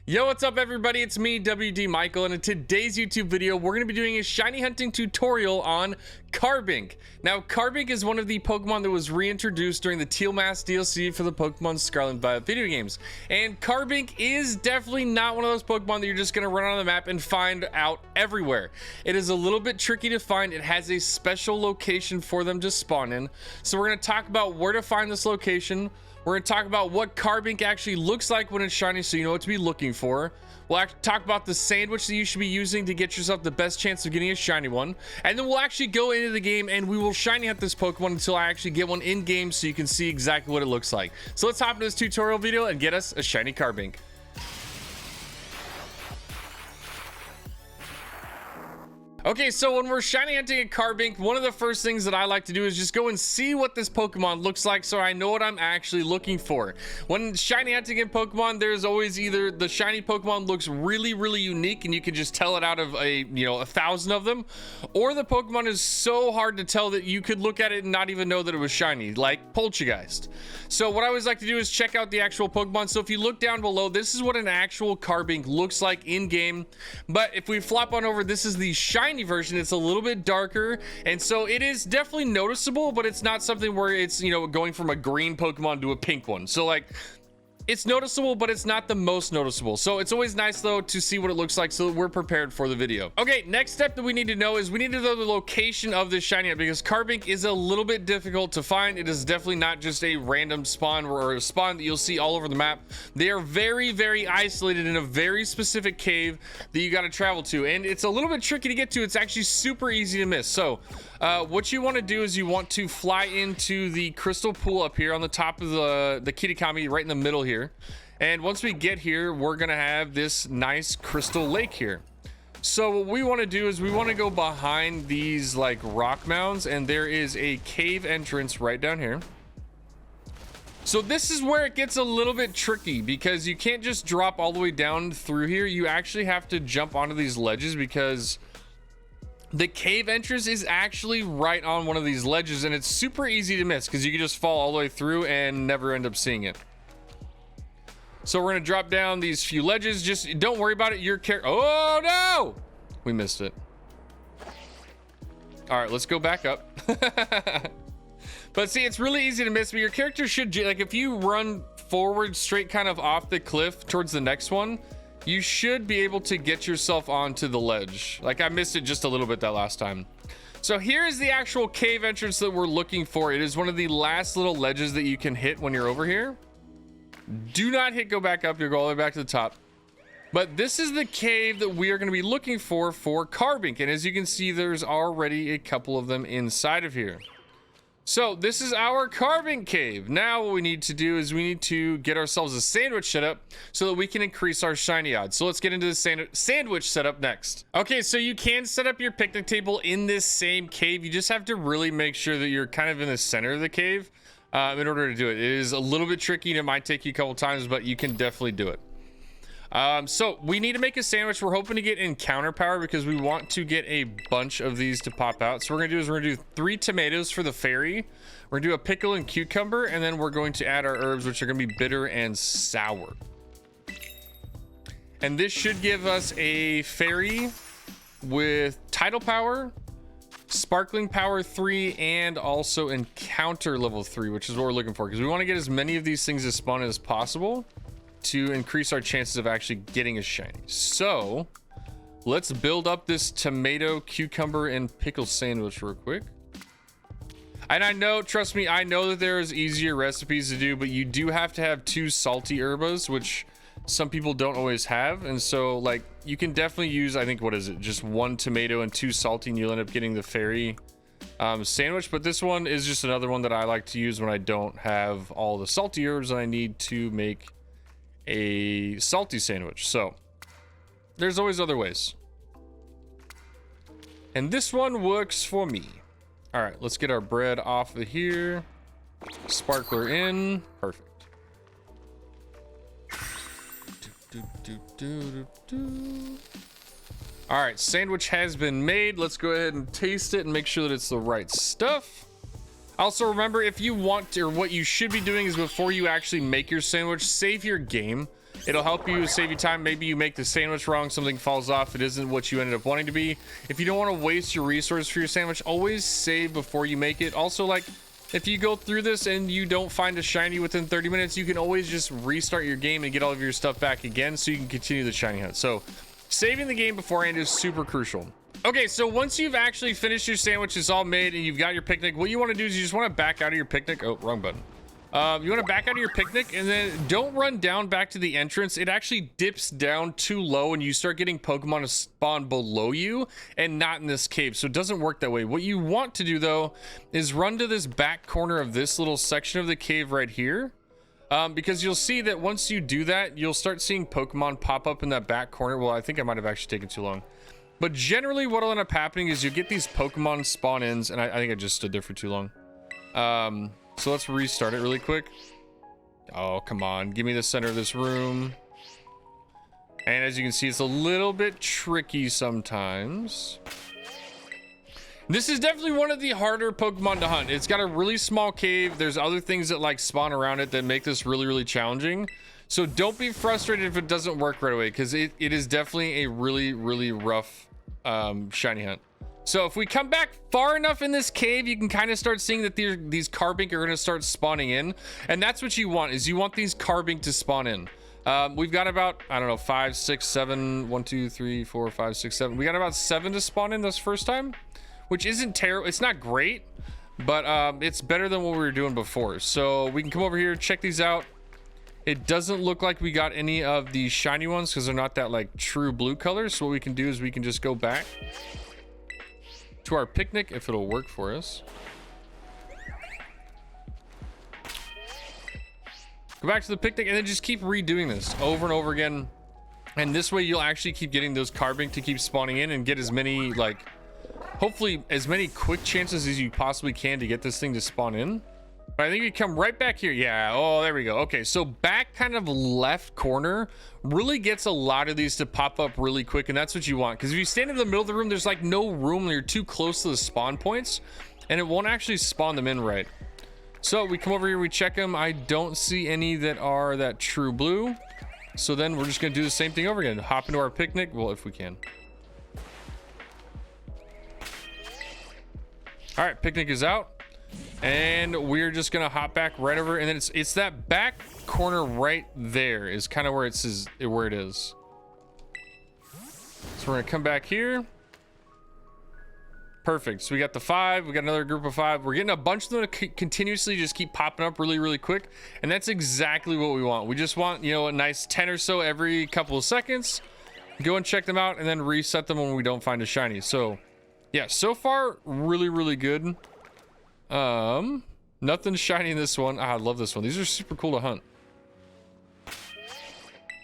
Yo, what's up everybody? It's me, WDMichael, and in today's YouTube video, we're going to be doing a shiny hunting tutorial on Carbink. Now, Carbink is one of the Pokemon that was reintroduced during the Teal Mask DLC for the Pokemon Scarlet and Violet video games. And Carbink is definitely not one of those Pokemon that you're just going to run on the map and find out everywhere. It is a little bit tricky to find. It has a special location for them to spawn in. So we're going to talk about where to find this location. We're going to talk about what Carbink actually looks like when it's shiny, so you know what to be looking for. We'll actually talk about the sandwich that you should be using to get yourself the best chance of getting a shiny one. And then we'll actually go into the game and we will shiny hunt this Pokemon until I actually get one in game so you can see exactly what it looks like. So let's hop into this tutorial video and get us a shiny Carbink. Okay, so when we're shiny hunting a Carbink, one of the first things that I like to do is just go and see what this Pokemon looks like so I know what I'm actually looking for. When shiny hunting in Pokemon, there's always either the shiny Pokemon looks really unique and you can just tell it out of a 1,000 of them, or the Pokemon is so hard to tell that you could look at it and not even know that it was shiny, like Poltchageist. So what I always like to do is check out the actual Pokemon. So if you look down below, this is what an actual Carbink looks like in game. But if we flop on over, this is the shiny version. It's a little bit darker, and so it is definitely noticeable, but it's not something where it's going from a green Pokemon to a pink one. So like, it's noticeable, but it's not the most noticeable. So it's always nice though to see what it looks like so that we're prepared for the video. Okay, next step that we need to know is we need to know the location of this shiny, because Carbink is a little bit difficult to find. It is definitely not just a random spawn or a spawn that you'll see all over the map. They are very isolated in a very specific cave that you got to travel to, and it's a little bit tricky to get to. It's actually super easy to miss. So what you want to do is you want to fly into the crystal pool up here on the top of the Kitakami, right in the middle here. And once we get here, we're gonna have this nice crystal lake here. So what we want to do is we want to go behind these like rock mounds, and there is a cave entrance right down here. So this is where it gets a little bit tricky, because you can't just drop all the way down through here. You actually have to jump onto these ledges, because the cave entrance is actually right on one of these ledges, and it's super easy to miss because you can just fall all the way through and never end up seeing it. So we're gonna drop down these few ledges. Just don't worry about it. Your character. Oh no, we missed it. All right, let's go back up. But see, it's really easy to miss, but your character should, like, if you run forward straight kind of off the cliff towards the next one, you should be able to get yourself onto the ledge. Like, I missed it just a little bit that last time. So here is the actual cave entrance that we're looking for. It is one of the last little ledges that you can hit when you're over here. Do not hit go back up. You'll go all the way back to the top. But this is the cave that we are going to be looking for Carbink. And as you can see, there's already a couple of them inside of here. So this is our Carbink cave. Now what we need to do is we need to get ourselves a sandwich setup so that we can increase our shiny odds. So let's get into the sandwich setup next. Okay, so you can set up your picnic table in this same cave. You just have to really make sure that you're kind of in the center of the cave in order to do it. It is a little bit tricky and it might take you a couple times, but you can definitely do it. So we need to make a sandwich. We're hoping to get encounter power because we want to get a bunch of these to pop out. So what we're gonna do 3 tomatoes for the fairy. We're gonna do a pickle and cucumber, and then we're going to add our herbs, which are gonna be bitter and sour. And this should give us a fairy with tidal power, sparkling power 3, and also encounter level 3, which is what we're looking for, because we want to get as many of these things as spawn as possible to increase our chances of actually getting a shiny. So let's build up this tomato, cucumber, and pickle sandwich real quick. And I know, trust me, I know that there's easier recipes to do, but you do have to have 2 salty herbas, which some people don't always have. And so like, you can definitely use, I think, what is it, just 1 tomato and 2 salty, and you'll end up getting the fairy sandwich. But this one is just another one that I like to use when I don't have all the salty herbs and I need to make a salty sandwich. So there's always other ways, and this one works for me. All right, let's get our bread off of here. Sparkler in. Perfect. All right, sandwich has been made. Let's go ahead and taste it and make sure that it's the right stuff. Also, remember, if you want to, or what you should be doing is before you actually make your sandwich, save your game. It'll help you save you time. Maybe you make the sandwich wrong, something falls off, it isn't what you ended up wanting to be. If you don't want to waste your resource for your sandwich, always save before you make it. Also, like, if you go through this and you don't find a shiny within 30 minutes, you can always just restart your game and get all of your stuff back again so you can continue the shiny hunt. So saving the game beforehand is super crucial. Okay, so once you've actually finished your sandwich, it's all made, and you've got your picnic, what you want to do is you just want to back out of your picnic. Oh, wrong button. You want to back out of your picnic, and then don't run down back to the entrance. It actually dips down too low, and you start getting Pokemon to spawn below you and not in this cave. So it doesn't work that way. What you want to do, though, is run to this back corner of this little section of the cave right here. Because you'll see that once you do that, you'll start seeing Pokemon pop up in that back corner. Well, I think I might have actually taken too long. But generally, what will end up happening is you get these Pokemon spawn-ins, and I think I just stood there for too long. So let's restart it really quick. Oh, come on. Give me the center of this room. And as you can see, it's a little bit tricky sometimes. This is definitely one of the harder Pokemon to hunt. It's got a really small cave. There's other things that like spawn around it that make this really, really challenging. So don't be frustrated if it doesn't work right away, because it is definitely a really, really rough shiny hunt. So if we come back far enough in this cave, you can kind of start seeing that these Carbink are going to start spawning in. And that's what you want, is you want these Carbink to spawn in. We've got about, I don't know, 5, 6, 7, 1, 2, 3, 4, 5, 6, 7. We got about 7 to spawn in this first time, which isn't terrible. It's not great, but it's better than what we were doing before. So we can come over here, check these out. It doesn't look like we got any of the shiny ones because they're not that like true blue colors. So what we can do is we can just go back to our picnic if it'll work for us. Go back to the picnic and then just keep redoing this over and over again. And this way you'll actually keep getting those Carbink to keep spawning in and get as many, like, hopefully as many quick chances as you possibly can to get this thing to spawn in. I think you come right back here. Yeah. Oh, there we go. Okay. So back kind of left corner really gets a lot of these to pop up really quick. And that's what you want. Because if you stand in the middle of the room, there's like no room. You're too close to the spawn points and it won't actually spawn them in right. So we come over here, we check them. I don't see any that are that true blue. So then we're just going to do the same thing over again. Hop into our picnic. Well, if we can. All right. Picnic is out. And we're just gonna hop back right over, and then it's that back corner right there is kind of where it is. So we're gonna come back here. Perfect. So we got the 5. We got another group of 5. We're getting a bunch of them to continuously just keep popping up really, really quick, and that's exactly what we want. We just want, you know, a nice 10 or so every couple of seconds. Go and check them out, and then reset them when we don't find a shiny. So, yeah, so far really, really good. Nothing shiny in this one. I love this one. These are super cool to hunt.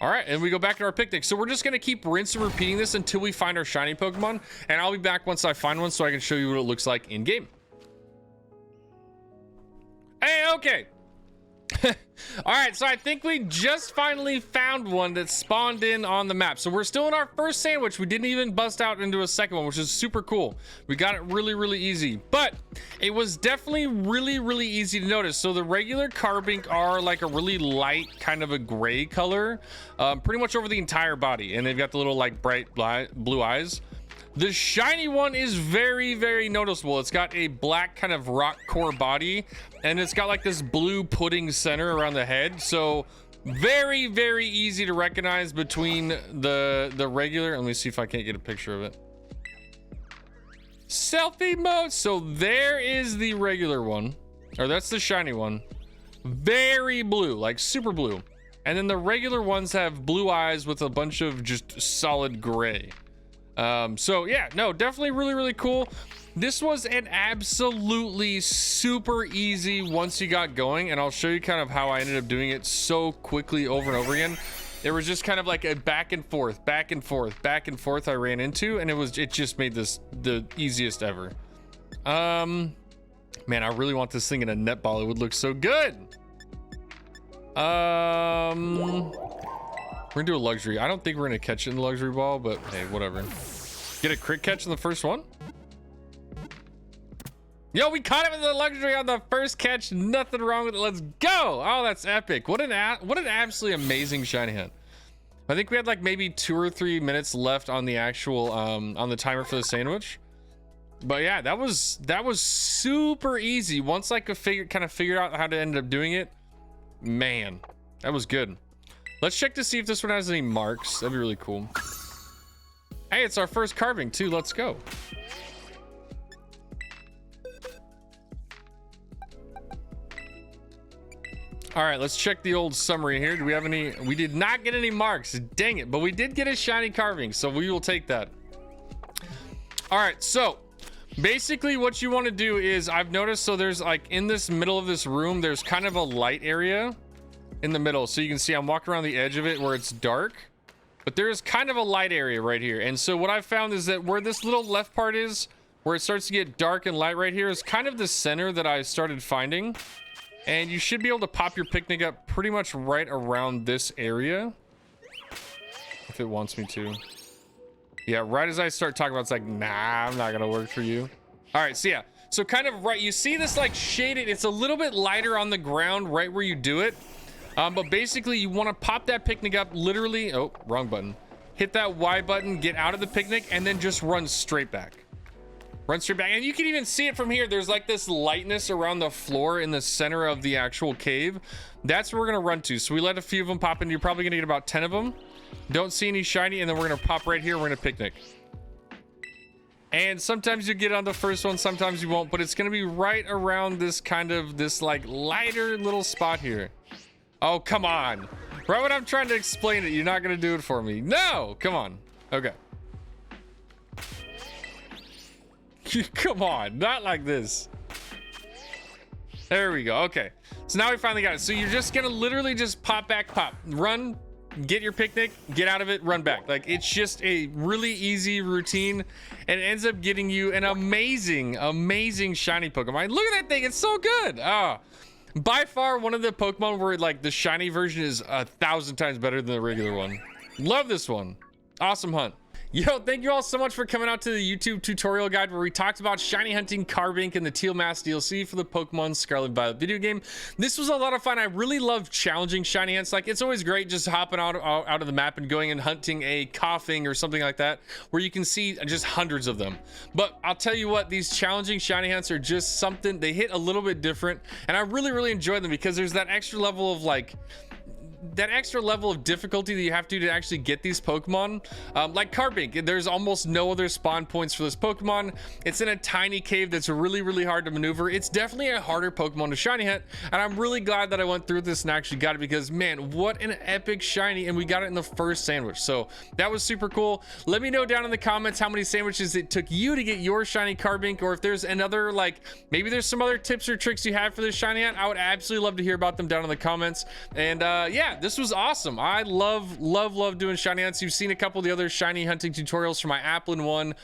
All right, and we go back to our picnic. So we're just gonna keep rinse and repeating this until we find our shiny Pokemon, and I'll be back once I find one so I can show you what it looks like in game. Hey, okay. All right, so I think we just finally found one that spawned in on the map. So we're still in our first sandwich. We didn't even bust out into a second one, which is super cool. We got it really, really easy, but it was definitely really, really easy to notice. So the regular Carbink are like a really light kind of a gray color, pretty much over the entire body. And they've got the little like bright blue eyes. The shiny one is very, very noticeable. It's got a black kind of rock core body, and it's got like this blue pudding center around the head. So very, very easy to recognize between the regular. Let me see if I can't get a picture of it. Selfie mode. So there is the regular one, or that's the shiny one. Very blue, like super blue. And then the regular ones have blue eyes with a bunch of just solid gray. So yeah, no, definitely really, really cool. This was an absolutely super easy once you got going, and I'll show you kind of how I ended up doing it so quickly over and over again. It was just kind of like a back and forth, back and forth, back and forth I ran into, and it just made this the easiest ever. Man, I really want this thing in a netball. It would look so good. We're gonna do a luxury. I don't think we're gonna catch it in the luxury ball, but hey, whatever. Get a crit catch in the first one. Yo, we caught him in the luxury on the first catch. Nothing wrong with it. Let's go. Oh, that's epic. What an absolutely amazing shiny hunt. I think we had like maybe 2 or 3 minutes left on the actual on the timer for the sandwich. But yeah, that was super easy. Once I could kind of figure out how to end up doing it, man, that was good. Let's check to see if this one has any marks. That'd be really cool. Hey, it's our first carving too. Let's go. All right, let's check the old summary here. Do we have any? We did not get any marks. Dang it. But we did get a shiny Carbink, so we will take that. All right, so basically what you want to do is, I've noticed, so there's like in this middle of this room, there's kind of a light area in the middle. So you can see I'm walking around the edge of it where it's dark, but there's kind of a light area right here. And so what I've found is that where this little left part is, where it starts to get dark and light right here, is kind of the center that I started finding. And you should be able to pop your picnic up pretty much right around this area, if it wants me to. Yeah, right as I start talking about, it's like, nah, I'm not gonna work for you. All right, so yeah, so kind of right, you see this like shaded, it's a little bit lighter on the ground right where you do it. But basically you want to pop that picnic up literally, oh, wrong button. Hit that Y button, get out of the picnic, and then just run straight back. Run straight back. And you can even see it from here. There's like this lightness around the floor in the center of the actual cave. That's where we're going to run to. So we let a few of them pop in. You're probably going to get about 10 of them. Don't see any shiny. And then we're going to pop right here. We're going to picnic. And sometimes you get on the first one. Sometimes you won't. But it's going to be right around this kind of, this like lighter little spot here. Oh, come on. Right when I'm trying to explain it, you're not going to do it for me. No, come on. Okay. Come on, not like this. There we go. Okay, so now we finally got it. So you're just gonna literally just pop back, pop, run, get your picnic, get out of it, run back. Like, it's just a really easy routine, and it ends up getting you an amazing shiny Pokemon. Look at that thing, it's so good. By far one of the Pokemon where like the shiny version is 1,000 times better than the regular one. Love this one. Awesome hunt. Yo, thank you all so much for coming out to the YouTube tutorial guide where we talked about shiny hunting Carbink and the Teal Mask DLC for the Pokemon Scarlet Violet video game. This was a lot of fun. I really love challenging shiny hunts. Like, it's always great just hopping out of the map and going and hunting a coughing or something like that, where you can see just hundreds of them. But I'll tell you what, these challenging shiny hunts are just something, they hit a little bit different, and I really enjoy them because there's that extra level of like, that extra level of difficulty that you have to actually get these Pokemon. Like Carbink, there's almost no other spawn points for this Pokemon. It's in a tiny cave that's really hard to maneuver. It's definitely a harder Pokemon to shiny hunt, and I'm really glad that I went through this and actually got it, because man, what an epic shiny, and we got it in the first sandwich. So that was super cool. Let me know down in the comments how many sandwiches it took you to get your shiny Carbink, or if there's another, like, maybe there's some other tips or tricks you have for this shiny hunt. I would absolutely love to hear about them down in the comments. And yeah, this was awesome. I love doing shiny hunts. You've seen a couple of the other shiny hunting tutorials from my Applin one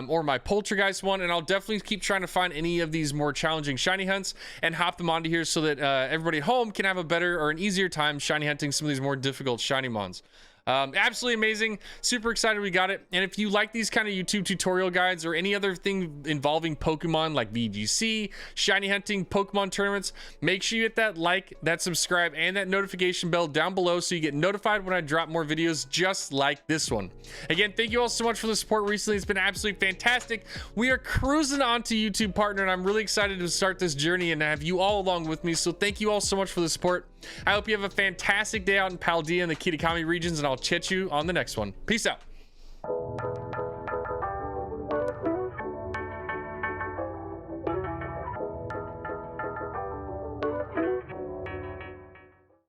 or my Poltchageist one, and I'll definitely keep trying to find any of these more challenging shiny hunts and hop them onto here so that everybody at home can have a better or an easier time shiny hunting some of these more difficult shiny mons. Absolutely amazing. Super excited we got it. And if you like these kind of YouTube tutorial guides or any other thing involving Pokemon like VGC, shiny hunting, Pokemon tournaments, make sure you hit that like, that subscribe, and that notification bell down below so you get notified when I drop more videos just like this one. Again, thank you all so much for the support recently. It's been absolutely fantastic. We are cruising on to YouTube partner, and I'm really excited to start this journey and have you all along with me. So thank you all so much for the support. I hope you have a fantastic day out in Paldea and the Kitakami regions, and I'll catch you on the next one. Peace out.